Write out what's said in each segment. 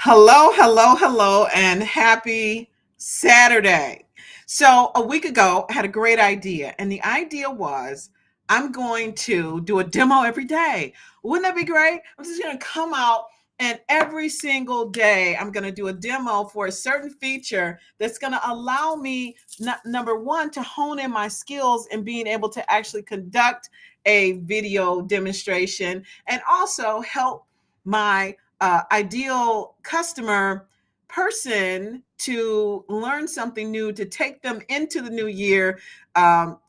Hello, hello, hello, and happy Saturday. So, a week ago, I had a great idea, and the idea was I'm going to do a demo every day. Wouldn't that be great? I'm just going to come out and every single day, I'm going to do a demo for a certain feature that's going to allow me, number one, to hone in my skills in being able to actually conduct a video demonstration and also help my ideal customer person to learn something new, to take them into the new year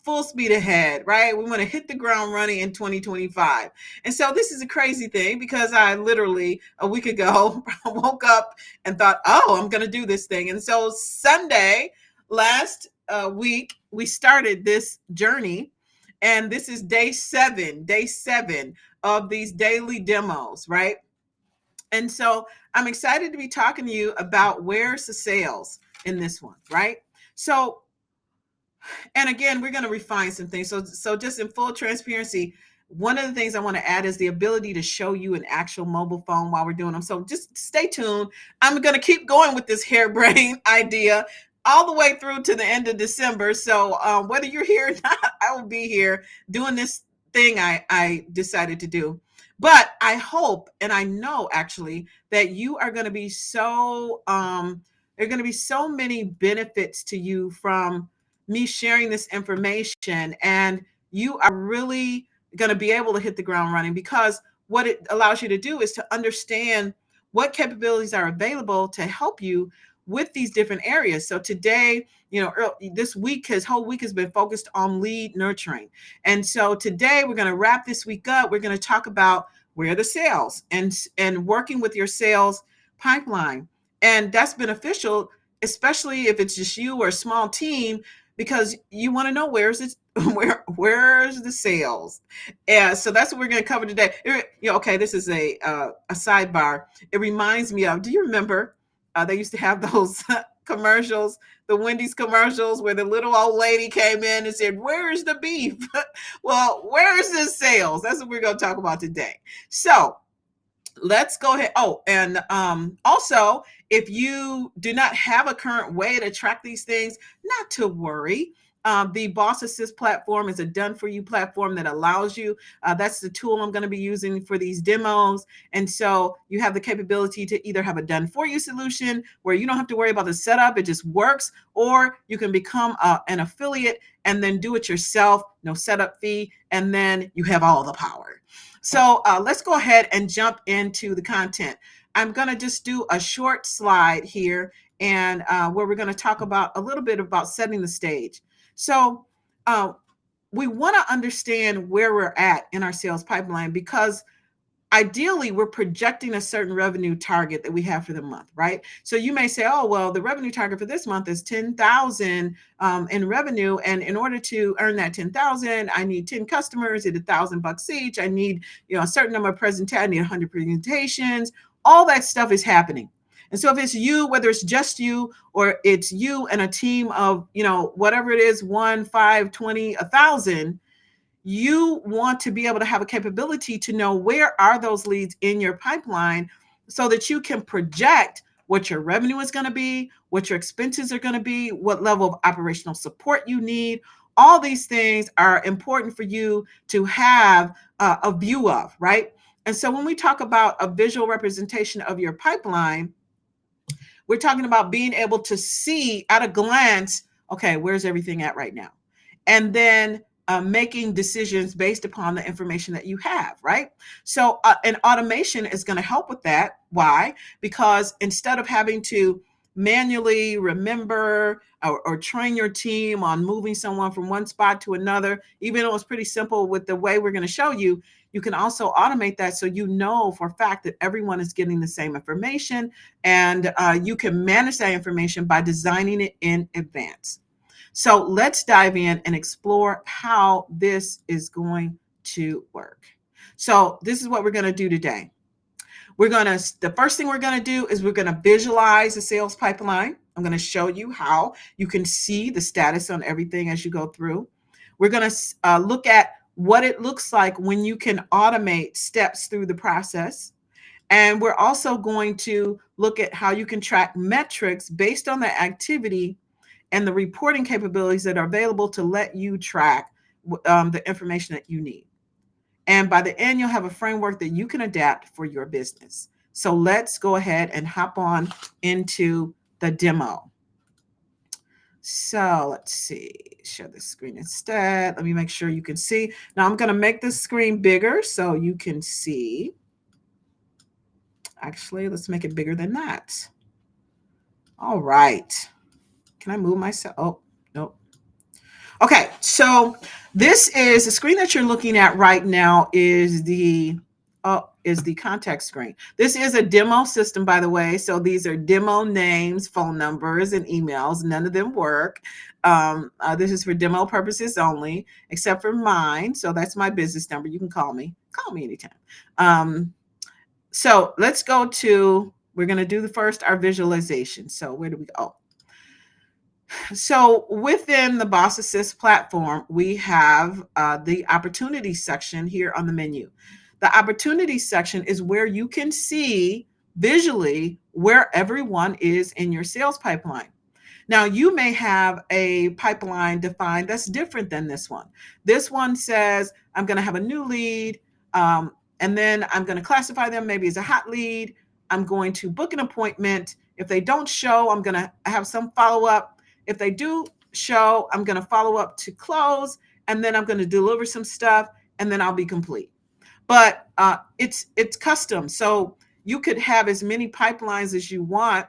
full speed ahead, right? We want to hit the ground running in 2025. And so this is a crazy thing because I literally a week ago woke up and thought, oh, I'm going to do this thing. And so Sunday last week, we started this journey. And this is day seven of these daily demos, right? And so I'm excited to be talking to you about where's the sales in this one, right? So, and again, we're going to refine some things. So just in full transparency, one of the things I want to add is the ability to show you an actual mobile phone while we're doing them. So just stay tuned. I'm going to keep going with this harebrained idea all the way through to the end of December. So whether you're here or not, I will be here doing this thing I decided to do. But I hope and I know actually that you are going to be there are going to be so many benefits to you from me sharing this information, and you are really going to be able to hit the ground running because what it allows you to do is to understand what capabilities are available to help you with these different areas. So today, this whole week has been focused on lead nurturing. And so today we're going to wrap this week up. We're going to talk about where are the sales and working with your sales pipeline. And that's beneficial, especially if it's just you or a small team, because you want to know where's it, where's the sales. And so that's what we're going to cover today. Okay, this is a sidebar. It reminds me of, do you remember they used to have those commercials, the Wendy's commercials, where the little old lady came in and said, "Where's the beef?" Well, where's the sales? That's what we're going to talk about today. So let's go ahead. Oh, and also, if you do not have a current way to track these things, not to worry. The Boss Assist platform is a done for you platform that allows you. That's the tool I'm going to be using for these demos. And so you have the capability to either have a done for you solution where you don't have to worry about the setup, it just works, or you can become an affiliate and then do it yourself, no setup fee, and then you have all the power. So let's go ahead and jump into the content. I'm going to just do a short slide here and where we're going to talk about a little bit about setting the stage. So we want to understand where we're at in our sales pipeline because ideally we're projecting a certain revenue target that we have for the month, right? So you may say, oh, well, the revenue target for this month is 10,000 in revenue. And in order to earn that 10,000, I need 10 customers at $1,000 each. I need, a certain number of presentations. I need 100 presentations. All that stuff is happening. And so if it's you, whether it's just you or it's you and a team of, whatever it is, 1, 5, 20, 1,000, you want to be able to have a capability to know where are those leads in your pipeline so that you can project what your revenue is going to be, what your expenses are going to be, what level of operational support you need. All these things are important for you to have a view of, right? And so when we talk about a visual representation of your pipeline, we're talking about being able to see at a glance, okay, where's everything at right now? And then making decisions based upon the information that you have, right? So an automation is going to help with that. Why? Because instead of having to manually remember or train your team on moving someone from one spot to another, even though it's pretty simple with the way we're going to show you, you can also automate that so you know for a fact that everyone is getting the same information, and you can manage that information by designing it in advance. So let's dive in and explore how this is going to work. So this is what we're going to do today. The first thing we're going to do is we're going to visualize the sales pipeline. I'm going to show you how you can see the status on everything as you go through. We're going to look at what it looks like when you can automate steps through the process. And we're also going to look at how you can track metrics based on the activity and the reporting capabilities that are available to let you track the information that you need. And by the end, you'll have a framework that you can adapt for your business. So let's go ahead and hop on into the demo. So let's see, share the screen instead. Let me make sure you can see. Now I'm going to make the screen bigger so you can see. Actually, let's make it bigger than that. All right. Can I move myself? Oh, nope. Okay, so this is the screen that you're looking at right now is the contact screen. This is a demo system, by the way. So these are demo names, phone numbers, and emails. None of them work. This is for demo purposes only, except for mine. So that's my business number. You can call me. Call me anytime. So let's go to, we're going to do our visualization. So where do we go? So within the Boss Assist platform, we have the opportunity section here on the menu. The opportunity section is where you can see visually where everyone is in your sales pipeline. Now, you may have a pipeline defined that's different than this one. This one says, I'm going to have a new lead, and then I'm going to classify them maybe as a hot lead. I'm going to book an appointment. If they don't show, I'm going to have some follow-up. If they do show, I'm going to follow up to close, and then I'm going to deliver some stuff, and then I'll be complete. But it's custom, so you could have as many pipelines as you want.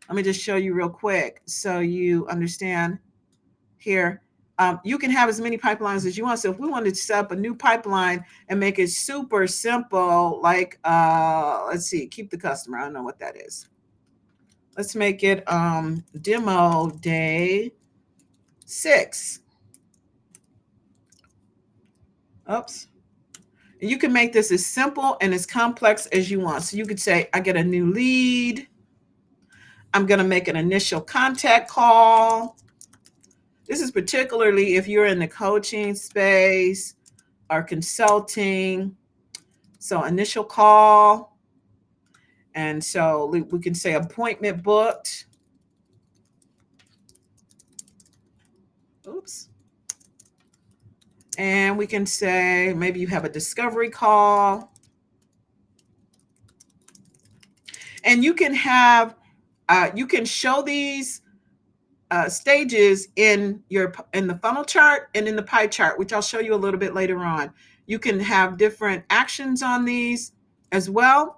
Let me just show you real quick so you understand here. You can have as many pipelines as you want. So if we wanted to set up a new pipeline and make it super simple, like, let's see, keep the customer. I don't know what that is. Let's make it demo day 6. Oops. And you can make this as simple and as complex as you want. So you could say, I get a new lead. I'm going to make an initial contact call. This is particularly if you're in the coaching space or consulting. So initial call. And so we can say appointment booked. Oops. And we can say maybe you have a discovery call. And you can have, you can show these stages in the funnel chart and in the pie chart, which I'll show you a little bit later on. You can have different actions on these as well.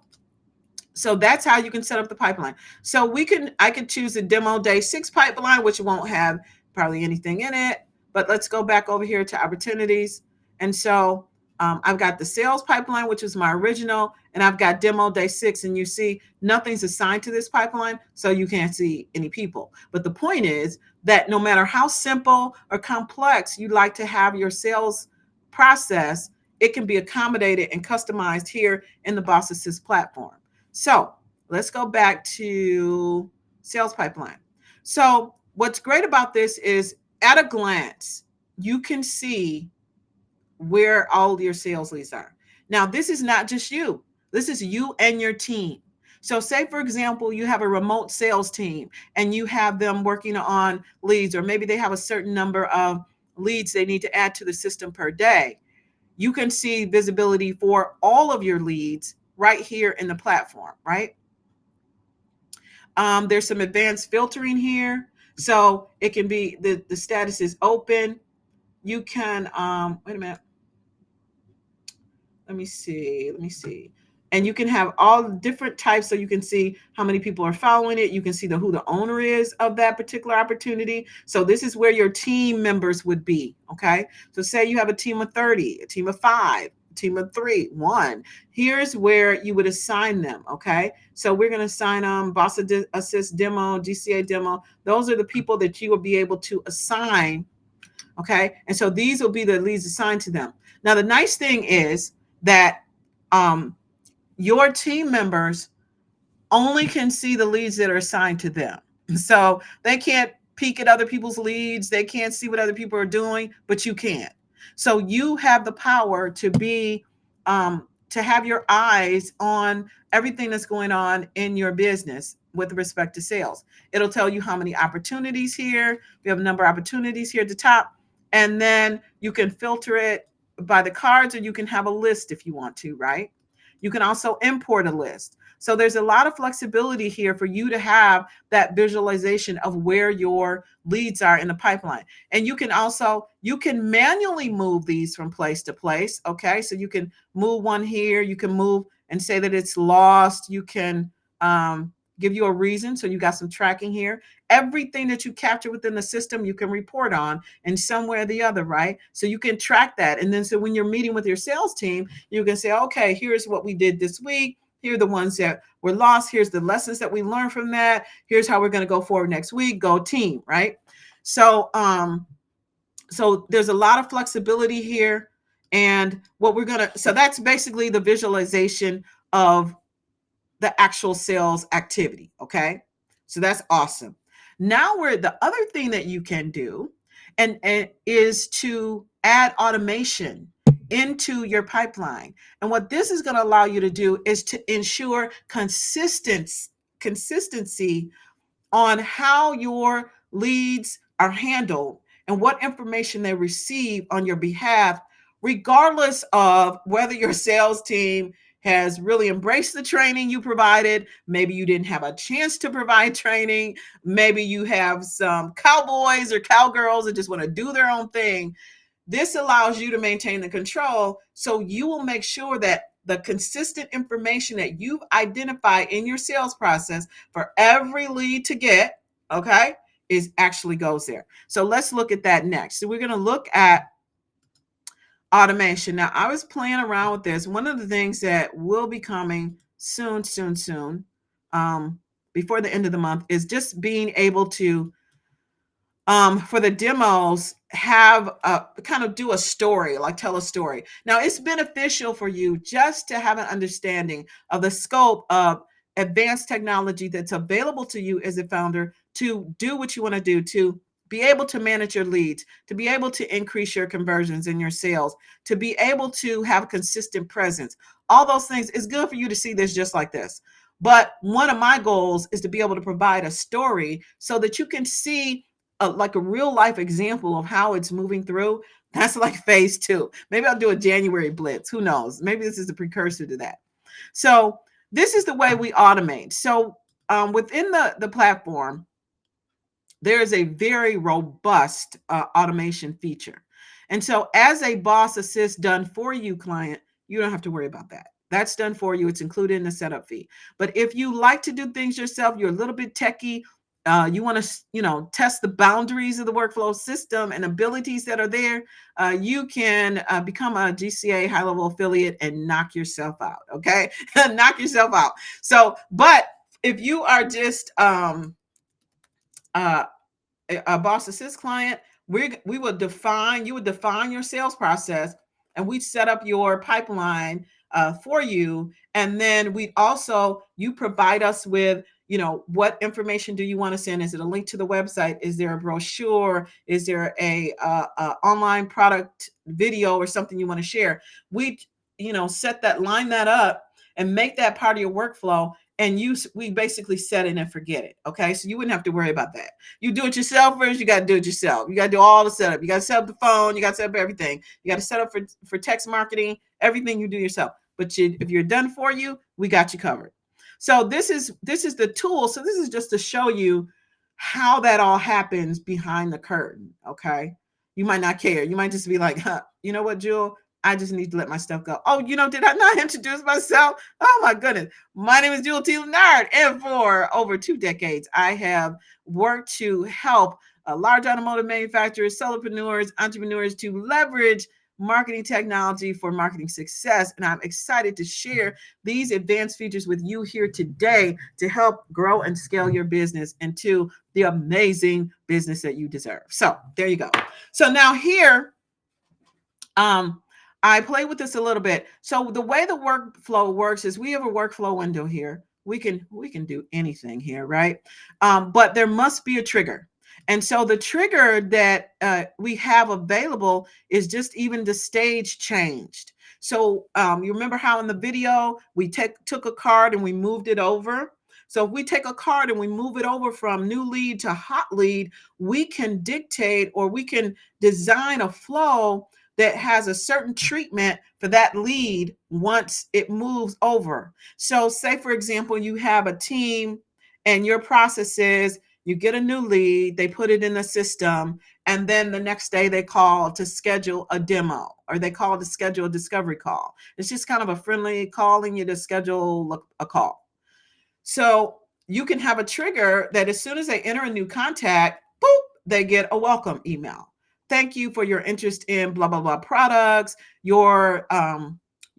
So that's how you can set up the pipeline. So I can choose a demo day 6 pipeline, which won't have probably anything in it. But let's go back over here to opportunities. And so I've got the sales pipeline, which was my original, and I've got demo day 6. And you see nothing's assigned to this pipeline, so you can't see any people. But the point is that no matter how simple or complex you like to have your sales process, it can be accommodated and customized here in the Boss Assist platform. So let's go back to sales pipeline. So what's great about this is at a glance, you can see where all your sales leads are. Now, this is not just you. This is you and your team. So say, for example, you have a remote sales team and you have them working on leads, or maybe they have a certain number of leads they need to add to the system per day. You can see visibility for all of your leads right here in the platform, right? There's some advanced filtering here. So it can be, the status is open. You can, wait a minute. Let me see. And you can have all different types, so you can see how many people are following it. You can see who the owner is of that particular opportunity. So this is where your team members would be, okay? So say you have a team of 30, a team of 5, a team of 3, 1. Here's where you would assign them, okay? So we're going to assign Boss Assist demo, DCA demo. Those are the people that you will be able to assign, okay? And so these will be the leads assigned to them. Now, the nice thing is that your team members only can see the leads that are assigned to them. So they can't peek at other people's leads. They can't see what other people are doing, but you can. So you have the power to be to have your eyes on everything that's going on in your business with respect to sales. It'll tell you how many opportunities here. We have a number of opportunities here at the top. And then you can filter it by the cards, or you can have a list if you want to, right? You can also import a list. So there's a lot of flexibility here for you to have that visualization of where your leads are in the pipeline. And you can manually move these from place to place. Okay. So you can move one here, you can move and say that it's lost. You can give you a reason. So you got some tracking here. Everything that you capture within the system, you can report on in some way or the other, right? So you can track that. And then so when you're meeting with your sales team, you can say, okay, here's what we did this week. Here are the ones that were lost. Here's the lessons that we learned from that. Here's how we're going to go forward next week. Go team, right? So so there's a lot of flexibility here. And so that's basically the visualization of the actual sales activity. Okay. So that's awesome. Now the other thing that you can do and is to add automation into your pipeline. And what this is going to allow you to do is to ensure consistency on how your leads are handled and what information they receive on your behalf, regardless of whether your sales team has really embraced the training you provided. Maybe you didn't have a chance to provide training. Maybe you have some cowboys or cowgirls that just want to do their own thing. This allows you to maintain the control, so you will make sure that the consistent information that you've identified in your sales process for every lead to get, okay, is actually goes there. So let's look at that next. So we're going to look at automation. Now, I was playing around with this. One of the things that will be coming soon, before the end of the month, is just being able to for the demos, have kind of do a story, like tell a story. Now, it's beneficial for you just to have an understanding of the scope of advanced technology that's available to you as a founder to do what you want to do, to be able to manage your leads, to be able to increase your conversions in your sales, to be able to have consistent presence. All those things, it's good for you to see this just like this. But one of my goals is to be able to provide a story so that you can see like a real life example of how it's moving through. That's like phase 2. Maybe I'll do a January blitz. Who knows? Maybe this is a precursor to that. So this is the way we automate. So within the platform, there is a very robust automation feature. And so as a boss assist done for you client, you don't have to worry about that. That's done for you. It's included in the setup fee. But if you like to do things yourself, you're a little bit techie, you want to, test the boundaries of the workflow system and abilities that are there, you can become a GCA high-level affiliate and knock yourself out. Okay, knock yourself out. So, but if you are just a boss assist client, you would define your sales process, and we set up your pipeline for you. And then you provide us with, what information do you want to send? Is it a link to the website? Is there a brochure? Is there a online product video or something you want to share? We, line that up and make that part of your workflow. And we basically set it and forget it. Okay. So you wouldn't have to worry about that. You do it yourself first. You got to do it yourself. You got to do all the setup. You got to set up the phone. You got to set up everything. You got to set up for text marketing, everything you do yourself. But if you're done for you, we got you covered. So this is the tool. So this is just to show you how that all happens behind the curtain. Okay. You might not care. You might just be like, you know what, Jewel? I just need to let my stuff go. Oh, did I not introduce myself? Oh my goodness. My name is Jewel T. Leonard, and for over 2 decades, I have worked to help large automotive manufacturers, solopreneurs, entrepreneurs to leverage marketing technology for marketing success. And I'm excited to share these advanced features with you here today to help grow and scale your business into the amazing business that you deserve. So there you go. So now here, I play with this a little bit. So the way the workflow works is we have a workflow window here. We can do anything here, right? But there must be a trigger. And so the trigger that we have available is just even the stage changed. So you remember how in the video we took a card and we moved it over? So if we take a card and we move it over from new lead to hot lead, we can dictate or we can design a flow that has a certain treatment for that lead once it moves over. So say, for example, you have a team and your process is you get a new lead, they put it in the system, and then the next day they call to schedule a demo or they call to schedule a discovery call. It's just kind of a friendly calling you to schedule a call. So you can have a trigger that as soon as they enter a new contact, boop, they get a welcome email. Thank you for your interest in blah, blah, blah products. Your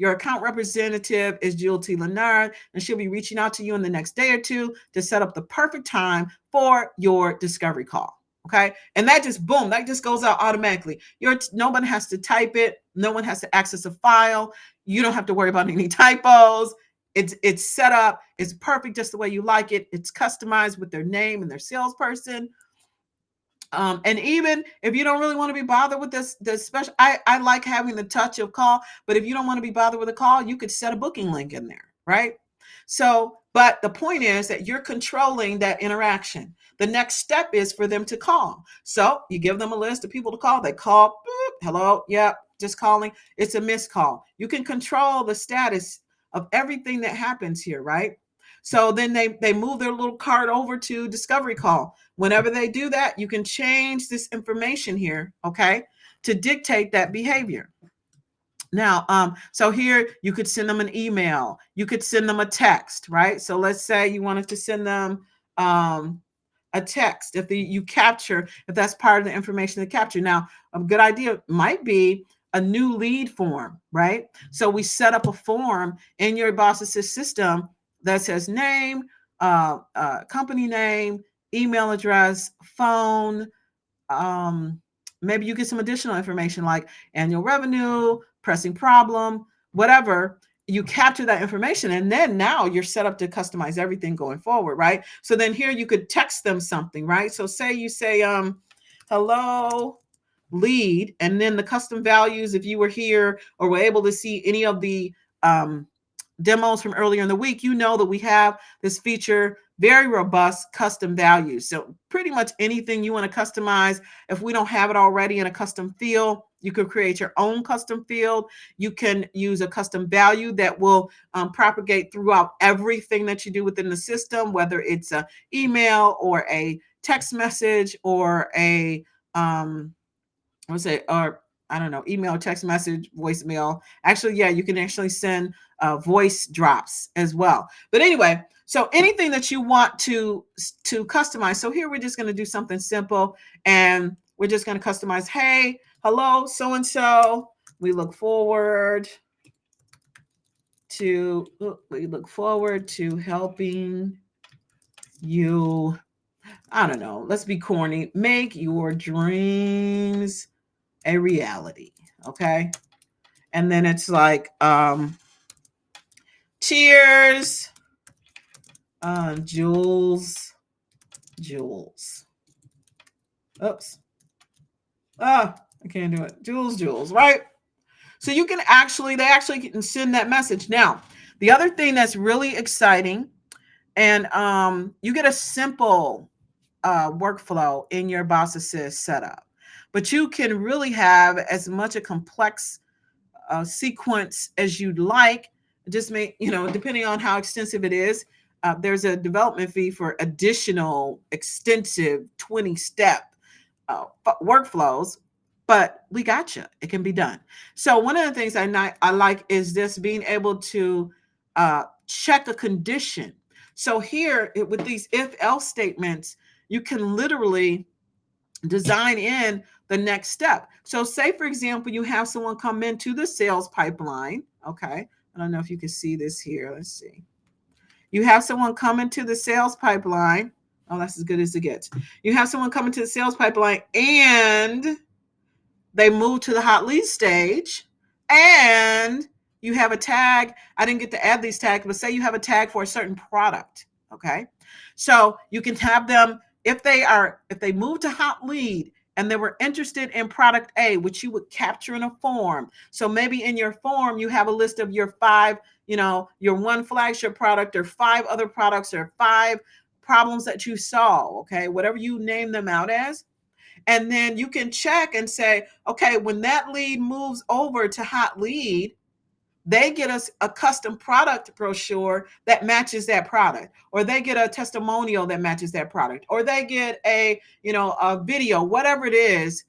account representative is Jill T. Leonard, and she'll be reaching out to you in the next day or two to set up the perfect time for your discovery call. Okay. And that just boom, that just goes out automatically. No one has to type it. No one has to access a file. You don't have to worry about any typos. It's set up. It's perfect just the way you like it. It's customized with their name and their salesperson. And even if you don't really want to be bothered with this special, I like having the touch of call, but if you don't want to be bothered with a call, you could set a booking link in there, right? So, but the point is that you're controlling that interaction. The next step is for them to call. So you give them a list of people to call. They call, boop, hello, yeah, just calling. It's a missed call. You can control the status of everything that happens here, right? So then they move their little card over to discovery call. Whenever they do that, you can change this information here, okay, to dictate that behavior. Now, so here you could send them an email. You could send them a text, right? So let's say you wanted to send them a text. If that's part of the information to capture. Now, a good idea might be a new lead form, right? So we set up a form in your Boss Assist system that says name, company name, email address, phone. Maybe you get some additional information like annual revenue, pressing problem, whatever. You capture that information, and then now you're set up to customize everything going forward, right? So then here you could text them something, right? So say you say, hello, lead, and then the custom values, if you were here or were able to see any of the demos from earlier in the week, you know that we have this feature, very robust custom values. So pretty much anything you want to customize, if we don't have it already in a custom field, you can create your own custom field. You can use a custom value that will propagate throughout everything that you do within the system, whether it's an email or a text message or a or I don't know, email, text message, voicemail. Actually, yeah, you can actually send voice drops as well. But anyway, so anything that you want to customize. So here we're just going to do something simple, and we're just going to customize. Hey, hello, so and so. We look forward to helping you. I don't know. Let's be corny. Make your dreams a reality. Okay. And then it's like, cheers, Jules. Oops. I can't do it. Jules, right? So you can they actually can send that message. Now, the other thing that's really exciting, and you get a simple workflow in your Boss Assist setup, but you can really have as much a complex sequence as you'd like. Just depending on how extensive it is, there's a development fee for additional extensive 20-step workflows, but we got you. It can be done. So one of the things I like is this being able to check a condition. So here with these if-else statements, you can literally design in the next step. So say, for example, you have someone come into the sales pipeline. Okay. I don't know if you can see this here. Let's see. You have someone come into the sales pipeline. Oh, that's as good as it gets. You have someone come into the sales pipeline and they move to the hot lead stage, and you have a tag. I didn't get to add these tags, but say you have a tag for a certain product. Okay. So you can have them, if they move to hot lead and they were interested in product A, which you would capture in a form. So maybe in your form, you have a list of your five, your one flagship product or five other products or five problems that you solve, okay, whatever you name them out as. And then you can check and say, okay, when that lead moves over to hot lead, they get us a custom product brochure that matches that product, or they get a testimonial that matches that product, or they get a video, whatever it is.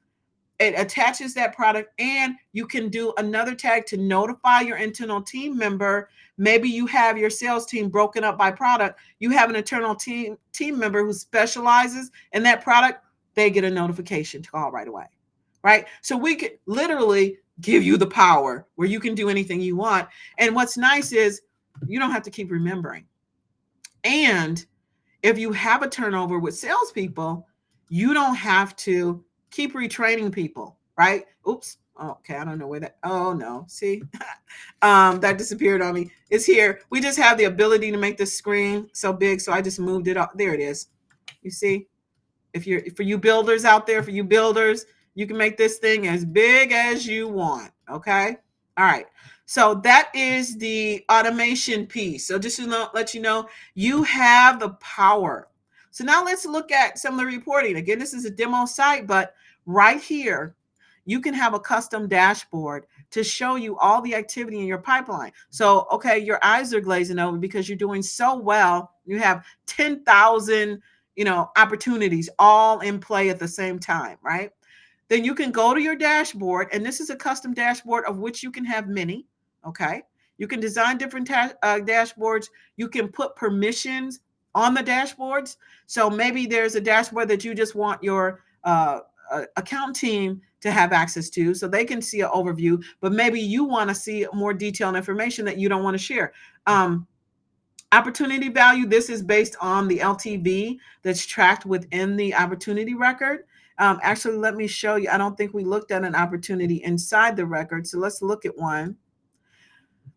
It attaches that product, and you can do another tag to notify your internal team member. Maybe you have your sales team broken up by product. You have an internal team member who specializes in that product. They get a notification to call right away, right? So we could literally give you the power where you can do anything you want. And what's nice is you don't have to keep remembering. And if you have a turnover with salespeople, you don't have to keep retraining people, right? Oops. Okay, I don't know where that. Oh no, see, that disappeared on me. It's here. We just have the ability to make the screen so big, so I just moved it up. There it is. You see, for you builders out there, you can make this thing as big as you want. Okay. All right. So that is the automation piece. So just to let you know, you have the power. So now let's look at some of the reporting. Again, this is a demo site, but right here, you can have a custom dashboard to show you all the activity in your pipeline. So, okay, your eyes are glazing over because you're doing so well. You have 10,000, opportunities all in play at the same time, right? Then you can go to your dashboard, and this is a custom dashboard of which you can have many, okay? You can design different dashboards. You can put permissions on the dashboards. So maybe there's a dashboard that you just want your account team to have access to so they can see an overview, but maybe you want to see more detailed information that you don't want to share. Opportunity value, this is based on the LTV that's tracked within the opportunity record. Actually, let me show you. I don't think we looked at an opportunity inside the record, so let's look at one.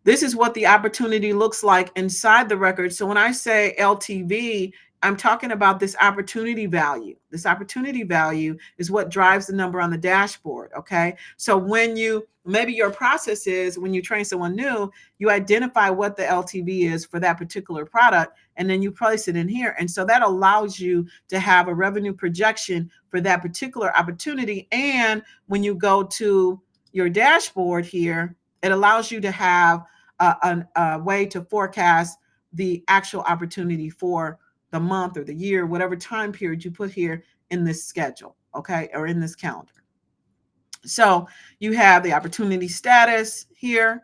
This is what the opportunity looks like inside the record. So when I say LTV, I'm talking about this opportunity value. This opportunity value is what drives the number on the dashboard, okay? So maybe your process is when you train someone new, you identify what the LTV is for that particular product, and then you place it in here. And so that allows you to have a revenue projection for that particular opportunity. And when you go to your dashboard here, it allows you to have a way to forecast the actual opportunity for the month or the year, whatever time period you put here in this schedule, okay, or in this calendar. So you have the opportunity status here.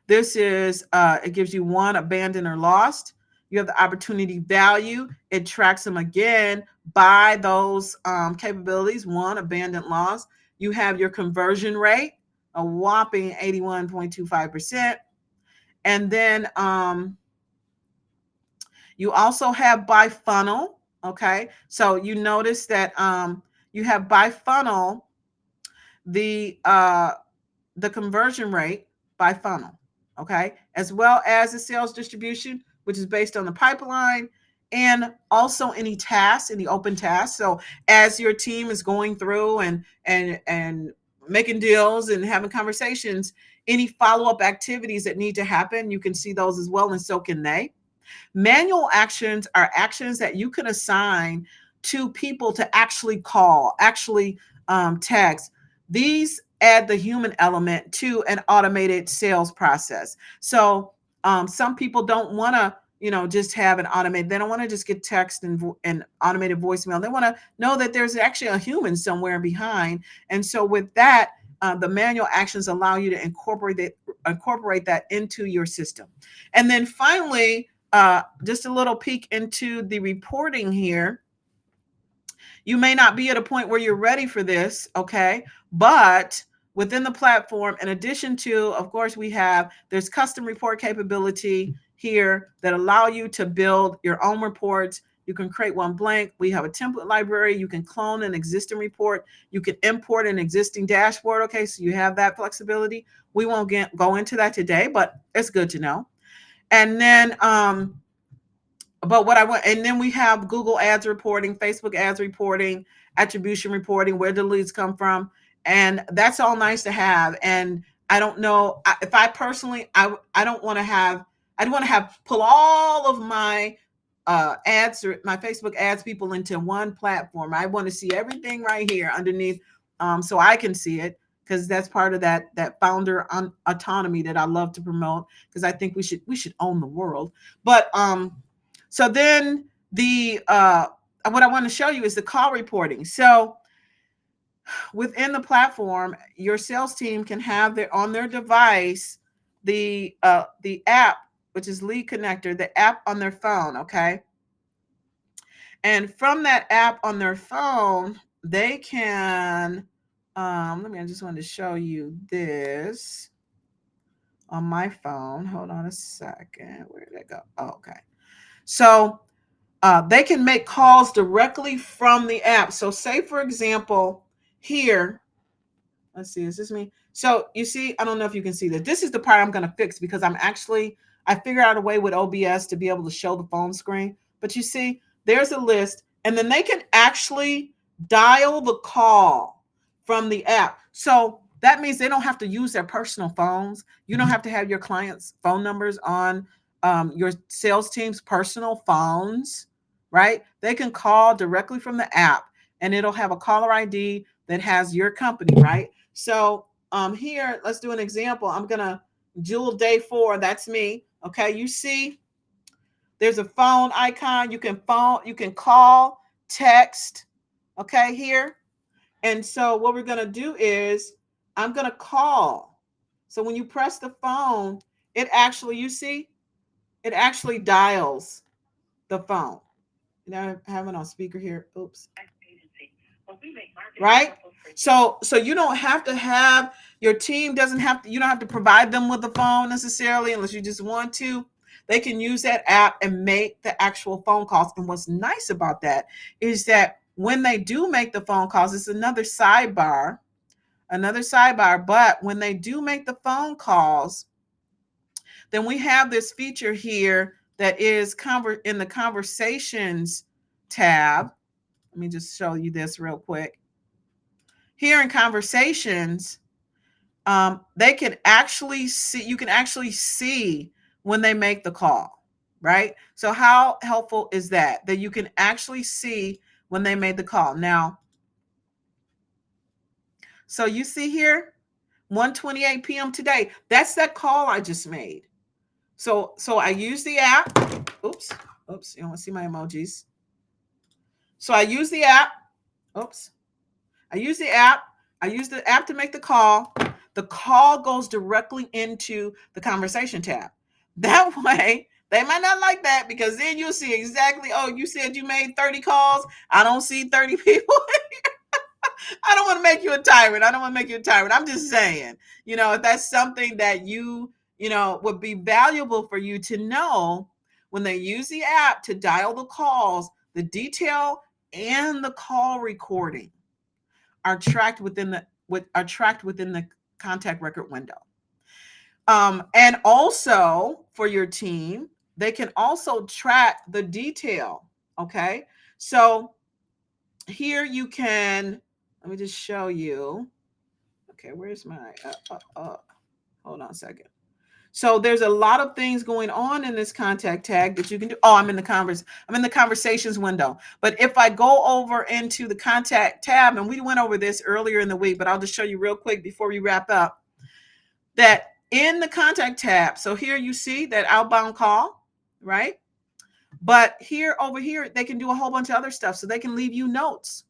This is, it gives you one, abandoned or lost. You have the opportunity value. It tracks them again by those capabilities, one, abandoned, lost. You have your conversion rate, a whopping 81.25%. And then you also have by funnel, okay? So you notice that you have by funnel the conversion rate by funnel, okay? As well as the sales distribution, which is based on the pipeline, and also any tasks, any open tasks. So as your team is going through and making deals and having conversations, any follow-up activities that need to happen, you can see those as well, and so can they. Manual actions are actions that you can assign to people to actually call, actually text. These add the human element to an automated sales process. So some people don't want to, just have an automated. They don't want to just get text and automated voicemail. They want to know that there's actually a human somewhere behind. And so with that, the manual actions allow you to incorporate that into your system. And then finally, just a little peek into the reporting here. You may not be at a point where you're ready for this, okay? But within the platform, in addition to, of course, there's custom report capability here that allow you to build your own reports. You can create one blank. We have a template library. You can clone an existing report. You can import an existing dashboard, okay? So you have that flexibility. We won't go into that today, but it's good to know. And then, and then we have Google ads reporting, Facebook ads reporting, attribution reporting, where the leads come from. And that's all nice to have. And I don't know if I personally, I don't want to have, I don't want to have pull all of my ads or my Facebook ads people into one platform. I want to see everything right here underneath, so I can see it, because that's part of that founder autonomy that I love to promote, because I think we should own the world. But so then the what I want to show you is the call reporting. So within the platform, your sales team can have their on their device the app, which is Lead Connector, the app on their phone, okay? And from that app on their phone, they can I just wanted to show you this on my phone. Hold on a second. Where did it go? Oh, okay. So they can make calls directly from the app. So say, for example, here, let's see, is this me? So you see, I don't know if you can see this. This is the part I'm going to fix, because I figured out a way with OBS to be able to show the phone screen. But you see, there's a list, and then they can actually dial the call from the app. So that means they don't have to use their personal phones. You don't have to have your clients' phone numbers on your sales team's personal phones, right? They can call directly from the app, and it'll have a caller ID that has your company, right? So here, let's do an example. I'm gonna Jewel Day 4. That's me. Okay, you see, there's a phone icon. You can call, text. Okay, here. And so what we're gonna do is I'm gonna call. So when you press the phone, it actually, you see, it actually dials the phone. Now I have it on speaker here. Oops. Right? So you don't have to have your team doesn't have to, you don't have to provide them with the phone necessarily, unless you just want to. They can use that app and make the actual phone calls. And what's nice about that is that when they do make the phone calls, it's another sidebar. But when they do make the phone calls, then we have this feature here that is in the conversations tab. Let me just show you this real quick. Here in conversations, they can actually see, you can actually see when they make the call, right? So how helpful is that? That you can actually see when they made the call. Now, so you see here, 1:28 p.m. today. That's that call I just made. So I use the app. Oops. You don't want to see my emojis. So I use the app. Oops. I use the app. I use the app to make the call. The call goes directly into the conversation tab. That way, they might not like that, because then you'll see exactly, oh, you said you made 30 calls. I don't see 30 people. I don't want to make you a tyrant. I'm just saying, if that's something that would be valuable for you to know, when they use the app to dial the calls, the detail and the call recording are tracked within the contact record window. And also for your team, they can also track the detail. Okay, so here you can, let me just show you. Okay, where's my hold on a second. So there's a lot of things going on in this contact tag that you can do. Oh, I'm in the conversations window. But if I go over into the contact tab, and we went over this earlier in the week, but I'll just show you real quick before we wrap up, that in the contact tab, so here you see that outbound call, right? But over here, they can do a whole bunch of other stuff. So they can leave you notes.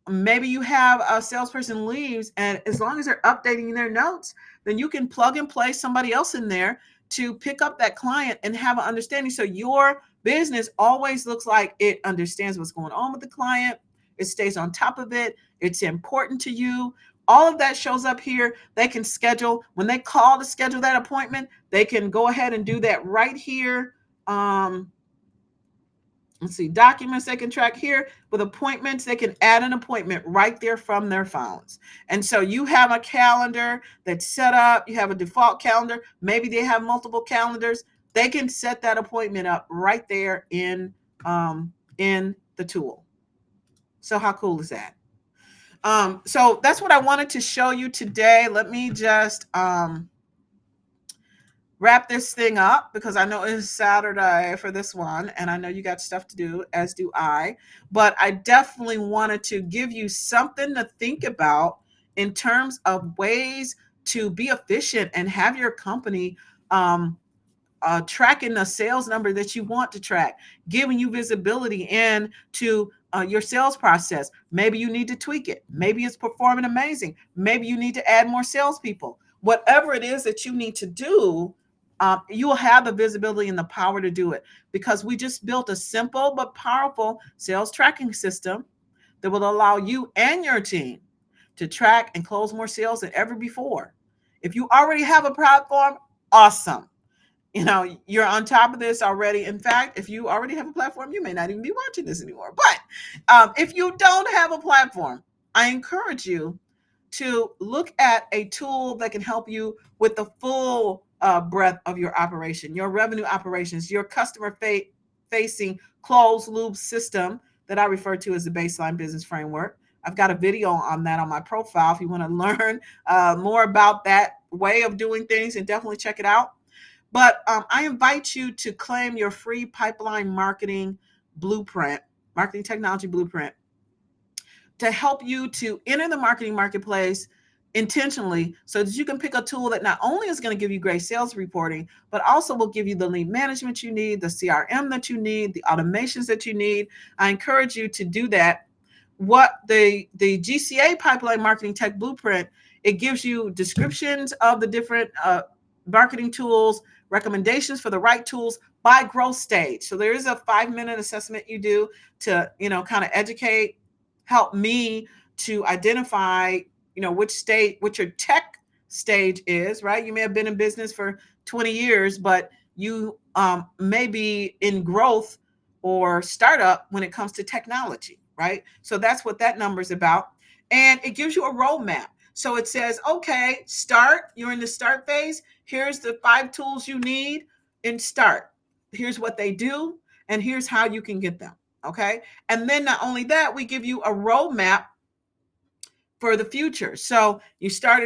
Maybe you have a salesperson leaves, and as long as they're updating their notes, then you can plug and play somebody else in there to pick up that client and have an understanding. So your business always looks like it understands what's going on with the client. It stays on top of it. It's important to you. All of that shows up here. They can schedule, when they call to schedule that appointment, they can go ahead and do that right here. Let's see, documents they can track here. With appointments, they can add an appointment right there from their phones. And so you have a calendar that's set up. You have a default calendar. Maybe they have multiple calendars. They can set that appointment up right there in the tool. So how cool is that? So that's what I wanted to show you today. Let me just wrap this thing up because I know it's Saturday for this one, and I know you got stuff to do, as do I. But I definitely wanted to give you something to think about in terms of ways to be efficient and have your company um, tracking the sales number that you want to track, giving you visibility into your sales process. Maybe you need to tweak it. Maybe it's performing amazing. Maybe you need to add more salespeople. Whatever it is that you need to do, you will have the visibility and the power to do it because we just built a simple but powerful sales tracking system that will allow you and your team to track and close more sales than ever before. If you already have a platform, awesome. You're on top of this already. In fact, if you already have a platform, you may not even be watching this anymore. But if you don't have a platform, I encourage you to look at a tool that can help you with the full breadth of your operation, your revenue operations, your customer facing closed loop system that I refer to as the baseline business framework. I've got a video on that on my profile if you want to learn more about that way of doing things, and definitely check it out. But I invite you to claim your free pipeline marketing blueprint, marketing technology blueprint, to help you to enter the marketing marketplace intentionally so that you can pick a tool that not only is going to give you great sales reporting, but also will give you the lead management you need, the CRM that you need, the automations that you need. I encourage you to do that. What the GCA pipeline marketing tech blueprint, it gives you descriptions of the different marketing tools, recommendations for the right tools by growth stage. So there is a 5-minute assessment you do to, kind of educate, help me to identify, which state, which your tech stage is, right? You may have been in business for 20 years, but you may be in growth or startup when it comes to technology, right? So that's what that number is about. And it gives you a roadmap. So it says, okay, start, you're in the start phase. Here's the 5 tools you need and start. Here's what they do, and here's how you can get them. Okay. And then not only that, we give you a roadmap for the future. So you start,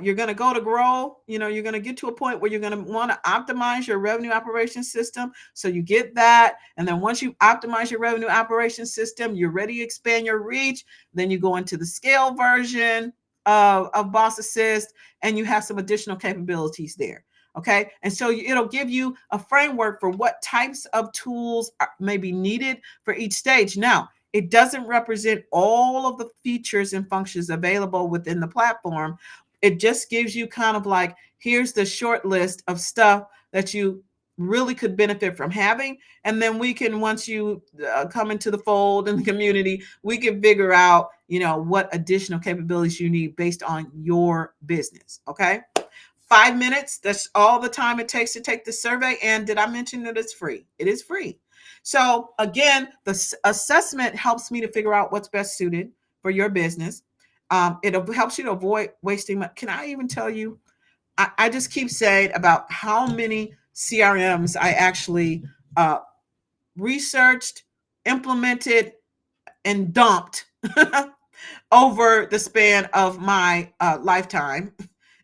you're going to go to grow, you're going to get to a point where you're going to want to optimize your revenue operation system. So you get that. And then once you optimize your revenue operation system, you're ready to expand your reach. Then you go into the scale version of Boss Assist, and you have some additional capabilities there. Okay. And so it'll give you a framework for what types of tools may be needed for each stage. Now, it doesn't represent all of the features and functions available within the platform. It just gives you kind of like, here's the short list of stuff that you really could benefit from having. And then we can, once you come into the fold in the community, we can figure out, what additional capabilities you need based on your business. Okay. 5 minutes. That's all the time it takes to take the survey. And did I mention that it's free? It is free. So again, the assessment helps me to figure out what's best suited for your business. It helps you to avoid wasting money. Can I even tell you? I just keep saying about how many CRMs I actually researched, implemented, and dumped over the span of my lifetime.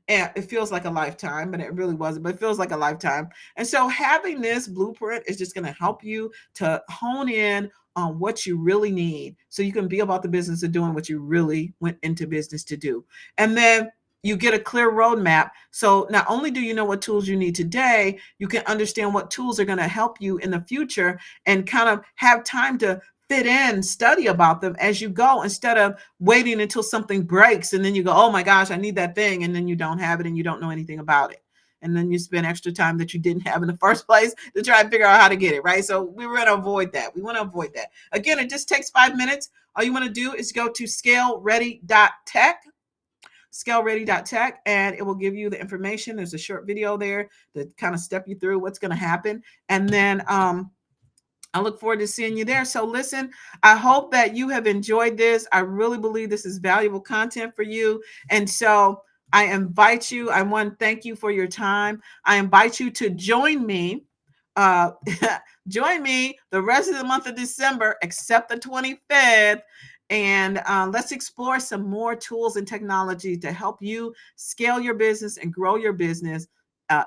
And it feels like a lifetime, but it really wasn't, but it feels like a lifetime. And so having this blueprint is just going to help you to hone in on what you really need so you can be about the business of doing what you really went into business to do. And then you get a clear roadmap. So not only do you know what tools you need today, you can understand what tools are going to help you in the future and kind of have time to fit in, study about them as you go, instead of waiting until something breaks and then you go, oh my gosh, I need that thing. And then you don't have it and you don't know anything about it. And then you spend extra time that you didn't have in the first place to try and figure out how to get it, right? So we want to avoid that. We want to avoid that. Again, it just takes 5 minutes. All you want to do is go to scaleready.tech, and it will give you the information. There's a short video there to kind of step you through what's going to happen. And then I look forward to seeing you there. So listen, I hope that you have enjoyed this. I really believe this is valuable content for you. And so I invite you, I want to thank you for your time. I invite you to join me Uh, join me the rest of the month of December, except the 25th. And let's explore some more tools and technology to help you scale your business and grow your business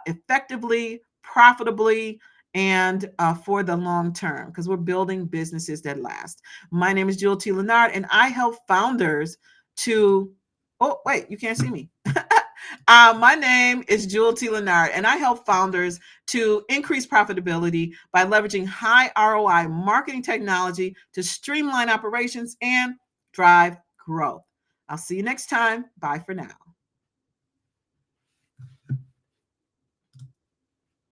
effectively, profitably, and for the long term, because we're building businesses that last. My name is Jewel T. Leonard, and I help founders to. Oh, wait, you can't see me. My name is Jewel T. Leonard, and I help founders to increase profitability by leveraging high ROI marketing technology to streamline operations and drive growth. I'll see you next time. Bye for now.